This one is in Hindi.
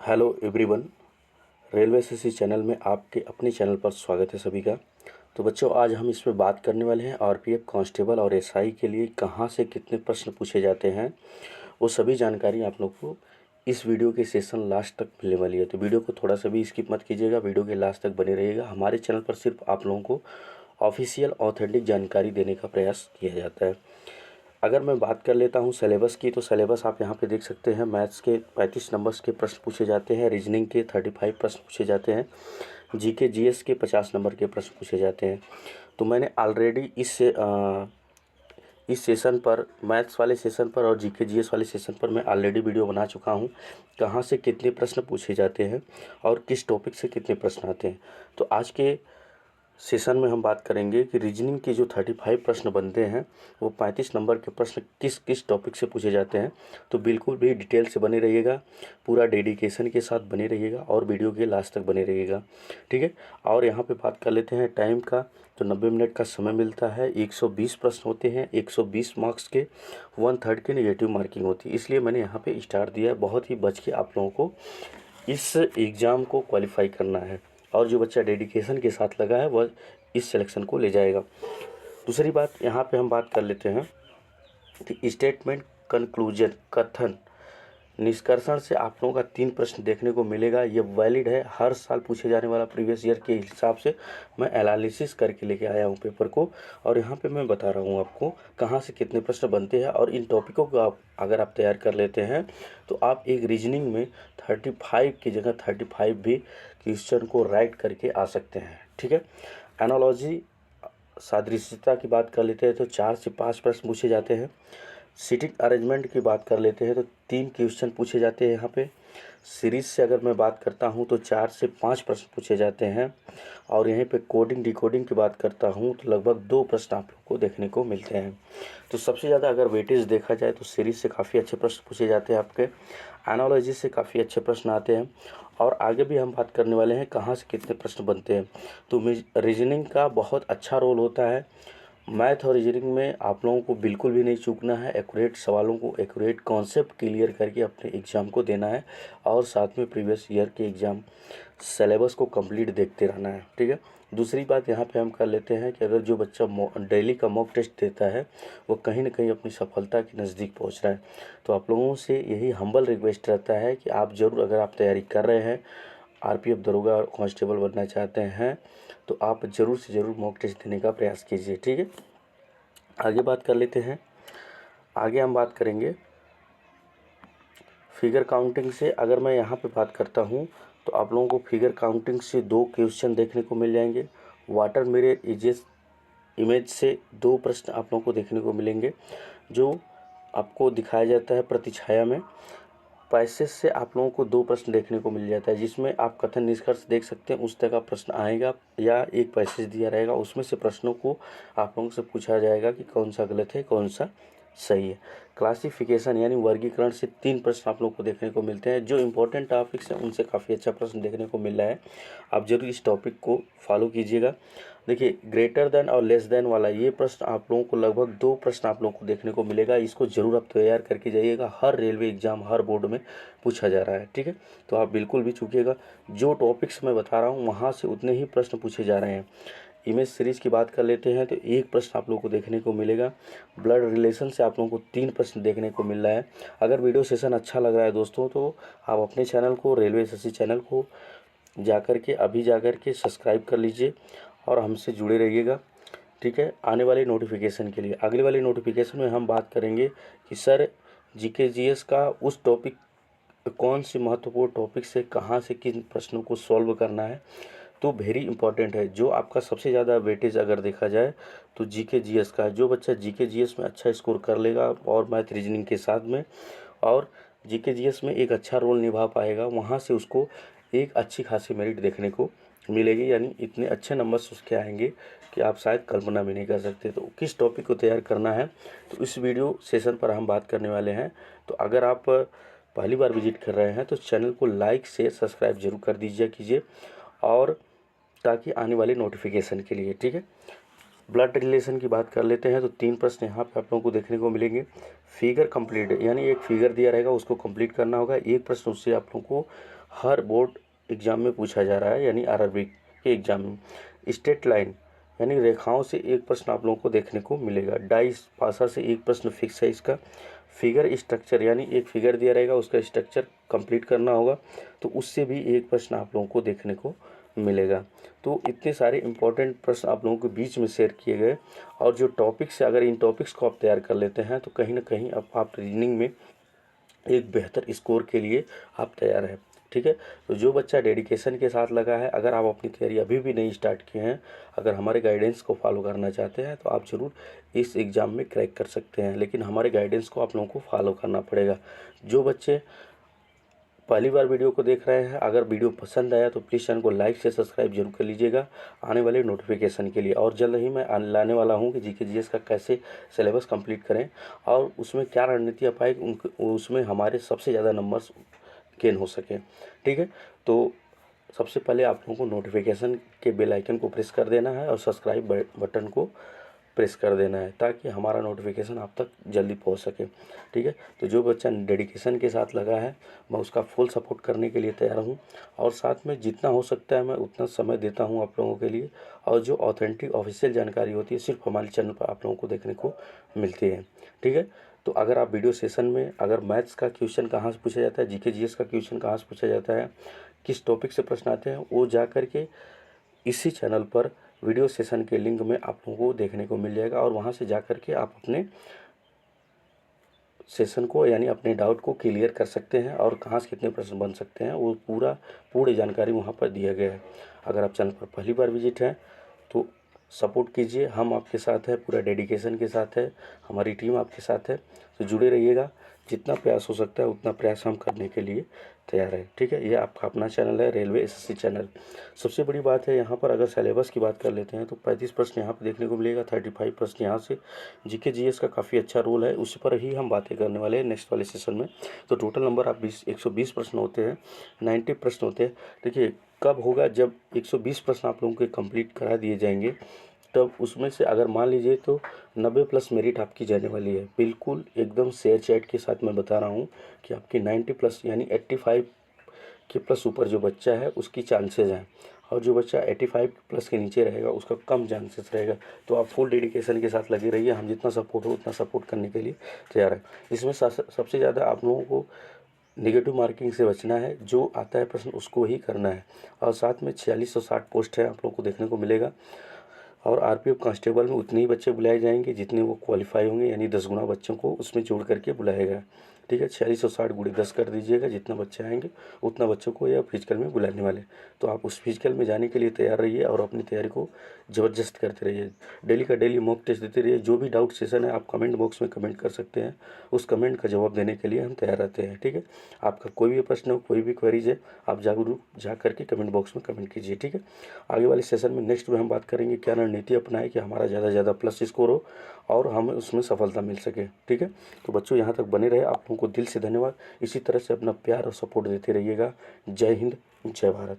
Hello everyone. Railway SSC channel में आपके अपने चैनल पर स्वागत है सभी का। तो बच्चों, आज हम इस पे बात करने वाले हैं आरपीएफ कांस्टेबल और एसआई के लिए कहां से कितने प्रश्न पूछे जाते हैं। वो सभी जानकारी आप लोग को इस वीडियो के सेशन लास्ट तक मिलने वाली है। तो वीडियो को थोड़ा सा भी स्किप मत कीजिएगा, वीडियो के लास्ट तक बने रहिएगा। हमारे चैनल पर सिर्फ आप लोगों को ऑफिशियल ऑथेंटिक जानकारी देने का प्रयास किया जाता है। अगर मैं बात कर लेता हूं सिलेबस की, तो सिलेबस आप यहां पे देख सकते हैं। मैथ्स के 35 नंबर्स के प्रश्न पूछे जाते हैं, रीजनिंग के 35 प्रश्न पूछे जाते हैं, जीके जीएस के 50 नंबर के प्रश्न पूछे जाते हैं। तो मैंने ऑलरेडी इस सेशन पर, मैथ्स वाले सेशन पर और जीके जीएस वाले सेशन पर मैं ऑलरेडी वीडियो बना चुका हूं, कहां से कितने प्रश्न पूछे जाते हैं और किस टॉपिक से कितने प्रश्न आते हैं। तो आज के सेशन में हम बात करेंगे कि रीजनिंग के जो 35 प्रश्न बनते हैं वो 35 नंबर के प्रश्न किस किस टॉपिक से पूछे जाते हैं। तो बिल्कुल भी डिटेल से बने रहिएगा, पूरा डेडिकेशन के साथ बने रहिएगा और वीडियो के लास्ट तक बने रहिएगा, ठीक है। और यहाँ पे बात कर लेते हैं टाइम का। तो 90 मिनट का समय मिलता है, 120 प्रश्न होते हैं, 120 मार्क्स के, 1/3 की नेगेटिव मार्किंग होती है। इसलिए मैंने यहाँ पे स्टार दिया है। बहुत ही बच के आप लोगों को इस एग्ज़ाम को क्वालिफाई करना है और जो बच्चा डेडिकेशन के साथ लगा है वह इस सिलेक्शन को ले जाएगा। दूसरी बात यहाँ पे हम बात कर लेते हैं कि स्टेटमेंट, कंक्लूजन, कथन, निष्कर्षण से आप लोगों का 3 प्रश्न देखने को मिलेगा। ये वैलिड है, हर साल पूछे जाने वाला प्रीवियस ईयर के हिसाब से मैं एनालिसिस करके लेके आया हूँ पेपर को। और यहाँ पे मैं बता रहा हूँ आपको कहाँ से कितने प्रश्न बनते हैं। और इन टॉपिकों को अगर आप तैयार कर लेते हैं तो आप एक रीजनिंग में 35 की जगह 35 भी क्वेश्चन को राइट करके आ सकते हैं, ठीक है। एनालॉजी, सादृश्यता की बात कर लेते हैं तो 4 से 5 प्रश्न पूछे जाते हैं। सीटिंग अरेंजमेंट की बात कर लेते हैं तो 3 क्वेश्चन पूछे जाते हैं यहाँ पे। सीरीज से अगर मैं बात करता हूँ तो 4 से 5 प्रश्न पूछे जाते हैं। और यहीं पे कोडिंग डिकोडिंग की बात करता हूँ तो लगभग 2 प्रश्न आप लोग को देखने को मिलते हैं। तो सबसे ज़्यादा अगर वेटेज देखा जाए तो सीरीज से काफ़ी अच्छे प्रश्न पूछे जाते हैं आपके, एनालॉजी से काफ़ी अच्छे प्रश्न आते हैं। और आगे भी हम बात करने वाले हैं कहाँ से कितने प्रश्न बनते हैं। तो रीजनिंग का बहुत अच्छा रोल होता है। मैथ और रीजनिंग में आप लोगों को बिल्कुल भी नहीं चूकना है। एक्यूरेट सवालों को, एक्यूरेट कॉन्सेप्ट क्लियर करके अपने एग्ज़ाम को देना है और साथ में प्रीवियस ईयर के एग्ज़ाम सिलेबस को कंप्लीट देखते रहना है, ठीक है। दूसरी बात यहाँ पे हम कर लेते हैं कि अगर जो बच्चा डेली का मॉक टेस्ट देता है वो कहीं ना कहीं अपनी सफलता के नज़दीक पहुँच रहा है। तो आप लोगों से यही हम्बल रिक्वेस्ट रहता है कि आप ज़रूर, अगर आप तैयारी कर रहे हैं, आरपीएफ दरोगा और कांस्टेबल बनना चाहते हैं, तो आप ज़रूर से ज़रूर मॉक टेस्ट देने का प्रयास कीजिए, ठीक है। आगे बात कर लेते हैं। आगे हम बात करेंगे फिगर काउंटिंग से। अगर मैं यहाँ पे बात करता हूँ तो आप लोगों को फिगर काउंटिंग से 2 क्वेश्चन देखने को मिल जाएंगे। वाटर मिरर इमेज से 2 प्रश्न आप लोगों को देखने को मिलेंगे, जो आपको दिखाया जाता है प्रतिछाया में। पैसेज से आप लोगों को 2 प्रश्न देखने को मिल जाता है, जिसमें आप कथन निष्कर्ष देख सकते हैं, उस तरह का प्रश्न आएगा या एक पैसेज दिया रहेगा, उसमें से प्रश्नों को आप लोगों से पूछा जाएगा कि कौन सा गलत है कौन सा सही है। क्लासिफिकेशन यानी वर्गीकरण से 3 प्रश्न आप लोगों को देखने को मिलते हैं। जो इंपॉर्टेंट टॉपिक्स हैं उनसे काफ़ी अच्छा प्रश्न देखने को मिल रहा है। आप जरूर इस टॉपिक को फॉलो कीजिएगा। देखिए, ग्रेटर देन और लेस देन वाला ये प्रश्न आप लोगों को लगभग 2 प्रश्न आप लोगों को देखने को मिलेगा। इसको ज़रूर आप तैयार करके जाइएगा। हर रेलवे एग्जाम, हर बोर्ड में पूछा जा रहा है, ठीक है। तो आप बिल्कुल भी चूकिएगा। जो टॉपिक्स मैं बता रहा हूँ वहाँ से उतने ही प्रश्न पूछे जा रहे हैं। इमेज सीरीज़ की बात कर लेते हैं तो 1 प्रश्न आप लोगों को देखने को मिलेगा। ब्लड रिलेशन से आप लोगों को 3 प्रश्न देखने को मिल रहा है। अगर वीडियो सेशन अच्छा लग रहा है दोस्तों, तो आप अपने चैनल को, रेलवे एसएससी चैनल को अभी जाकर के सब्सक्राइब कर लीजिए और हमसे जुड़े रहिएगा, ठीक है। आने वाले नोटिफिकेशन के लिए, अगले वाले नोटिफिकेशन में हम बात करेंगे कि सर जीके जीएस का उस टॉपिक, कौन सी महत्वपूर्ण टॉपिक से कहाँ से किन प्रश्नों को सॉल्व करना है। तो वेरी इंपॉर्टेंट है। जो आपका सबसे ज़्यादा वेटेज अगर देखा जाए तो जीके जीएस का, जो बच्चा जीके जीएस में अच्छा स्कोर कर लेगा और मैथ रीजनिंग के साथ में, और जीके जीएस में एक अच्छा रोल निभा पाएगा, वहाँ से उसको एक अच्छी खासी मेरिट देखने को मिलेगी। यानी इतने अच्छे नंबर्स उसके आएंगे कि आप शायद कल्पना भी नहीं कर सकते। तो किस टॉपिक को तैयार करना है तो इस वीडियो सेशन पर हम बात करने वाले हैं। तो अगर आप पहली बार विजिट कर रहे हैं तो चैनल को लाइक शेयर सब्सक्राइब जरूर कर दीजिए कीजिए, और ताकि आने वाले नोटिफिकेशन के लिए, ठीक है। ब्लड रिलेशन की बात कर लेते हैं तो 3 प्रश्न यहाँ पे आप लोगों को देखने को मिलेंगे। फिगर कंप्लीट यानी एक फिगर दिया रहेगा, उसको कंप्लीट करना होगा। एक प्रश्न उससे आप लोगों को हर बोर्ड एग्ज़ाम में पूछा जा रहा है, यानी आरआरबी के एग्ज़ाम में। स्ट्रेट लाइन यानी रेखाओं से एक प्रश्न आप लोगों को देखने को मिलेगा। डाई पासा से एक प्रश्न फिक्स है इसका। फिगर स्ट्रक्चर यानी एक फिगर दिया रहेगा, उसका स्ट्रक्चर कंप्लीट करना होगा, तो उससे भी एक प्रश्न आप लोगों को देखने को मिलेगा। तो इतने सारे इंपॉर्टेंट प्रश्न आप लोगों के बीच में शेयर किए गए, और जो टॉपिक्स है, अगर इन टॉपिक्स को आप तैयार कर लेते हैं तो कहीं ना कहीं अब आप रीजनिंग में एक बेहतर स्कोर के लिए आप तैयार हैं। ठीक है, तो जो बच्चा डेडिकेशन के साथ लगा है, अगर आप अपनी तैयारी अभी भी नहीं स्टार्ट किए हैं, अगर हमारे गाइडेंस को फॉलो करना चाहते हैं, तो आप ज़रूर इस एग्ज़ाम में क्रैक कर सकते हैं, लेकिन हमारे गाइडेंस को आप लोगों को फॉलो करना पड़ेगा। जो बच्चे पहली बार वीडियो को देख रहे हैं, अगर वीडियो पसंद आया तो प्लीज़ चैनल को लाइक से सब्सक्राइब जरूर कर लीजिएगा आने वाले नोटिफिकेशन के लिए। और जल्द ही मैं लाने वाला हूं कि जीके जीएस का कैसे सिलेबस कंप्लीट करें और उसमें क्या रणनीति अपनाएं, उसमें हमारे सबसे ज़्यादा नंबर्स गेन हो सकें। ठीक है, तो सबसे पहले आप लोगों को नोटिफिकेशन के बेल आइकन को प्रेस कर देना है और सब्सक्राइब बटन को प्रेस कर देना है, ताकि हमारा नोटिफिकेशन आप तक जल्दी पहुंच सके। ठीक है, तो जो बच्चा डेडिकेशन के साथ लगा है, मैं उसका फुल सपोर्ट करने के लिए तैयार हूं, और साथ में जितना हो सकता है मैं उतना समय देता हूं आप लोगों के लिए। और जो ऑथेंटिक ऑफिशियल जानकारी होती है सिर्फ हमारे चैनल पर आप लोगों को देखने को मिलती है। ठीक है, तो अगर आप वीडियो सेशन में अगर मैथ्स का क्वेश्चन कहाँ से पूछा जाता है, जीके जीएस का क्वेश्चन कहाँ से पूछा जाता है, किस टॉपिक से प्रश्न आते हैं, वो जा कर के इसी चैनल पर वीडियो सेशन के लिंक में आप लोगों को देखने को मिल जाएगा, और वहाँ से जा कर के आप अपने सेशन को यानी अपने डाउट को क्लियर कर सकते हैं, और कहाँ से कितने प्रश्न बन सकते हैं वो पूरी जानकारी वहाँ पर दिया गया है। अगर आप चैनल पर पहली बार विजिट हैं तो सपोर्ट कीजिए, हम आपके साथ है, पूरा डेडिकेशन के साथ है, हमारी टीम आपके साथ है, तो जुड़े रहिएगा। जितना प्रयास हो सकता है उतना प्रयास हम करने के लिए तैयार है। ठीक है, ये आपका अपना चैनल है, रेलवे एसएससी चैनल। सबसे बड़ी बात है यहाँ पर, अगर सिलेबस की बात कर लेते हैं तो 35 प्रश्न यहाँ पर देखने को मिलेगा, 35 प्रश्न यहाँ से। जीके जीएस का काफ़ी अच्छा रोल है, उस पर ही हम बातें करने वाले हैं नेक्स्ट वाले सेशन में। तो टोटल नंबर आप 120 प्रश्न होते हैं, 90 प्रश्न होते हैं। देखिए कब होगा, जब 120 प्रश्न आप लोगों के कंप्लीट करा दिए जाएंगे, तब उसमें से अगर मान लीजिए तो 90 प्लस मेरिट आपकी जाने वाली है। बिल्कुल एकदम शेयर चैट के साथ मैं बता रहा हूँ कि आपकी 90 प्लस यानी 85 के प्लस ऊपर जो बच्चा है उसकी चांसेस हैं, और जो बच्चा 85 प्लस के नीचे रहेगा उसका कम चांसेस रहेगा। तो आप फुल डेडिकेशन के साथ लगे रहिए, हम जितना सपोर्ट हो उतना सपोर्ट करने के लिए तैयार है। इसमें सबसे ज़्यादा आप लोगों को नेगेटिव मार्किंग से बचना है, जो आता है प्रश्न उसको ही करना है। और साथ में 4660 पोस्ट है आप लोगों को देखने को मिलेगा, और आरपीएफ कांस्टेबल में उतने ही बच्चे बुलाए जाएंगे जितने वो क्वालिफाई होंगे, यानी 10 गुना बच्चों को उसमें जोड़ करके बुलाएगा। ठीक है, 4660 गुणे 10 कर दीजिएगा, जितना बच्चे आएंगे उतना बच्चों को यह फिजिकल में बुलाने वाले। तो आप उस फिजिकल में जाने के लिए तैयार रहिए, और अपनी तैयारी को ज़बरदस्त करते रहिए। डेली का डेली मॉक टेस्ट देते रहिए। जो भी डाउट सेशन है आप कमेंट बॉक्स में कमेंट कर सकते हैं, उस कमेंट का जवाब देने के लिए हम तैयार रहते हैं। ठीक है, आपका कोई भी प्रश्न हो, कोई भी क्वेरीज है, आप जरूर जा करके कमेंट बॉक्स में कमेंट कीजिए। ठीक है, आगे वाले सेशन में नेक्स्ट में हम बात करेंगे क्या रणनीति अपनाएं कि हमारा ज़्यादा से ज़्यादा प्लस स्कोर हो और हमें उसमें सफलता मिल सके। ठीक है, तो बच्चों यहाँ तक बने रहे, आप लोगों को दिल से धन्यवाद। इसी तरह से अपना प्यार और सपोर्ट देते रहिएगा। जय हिंद, जय भारत।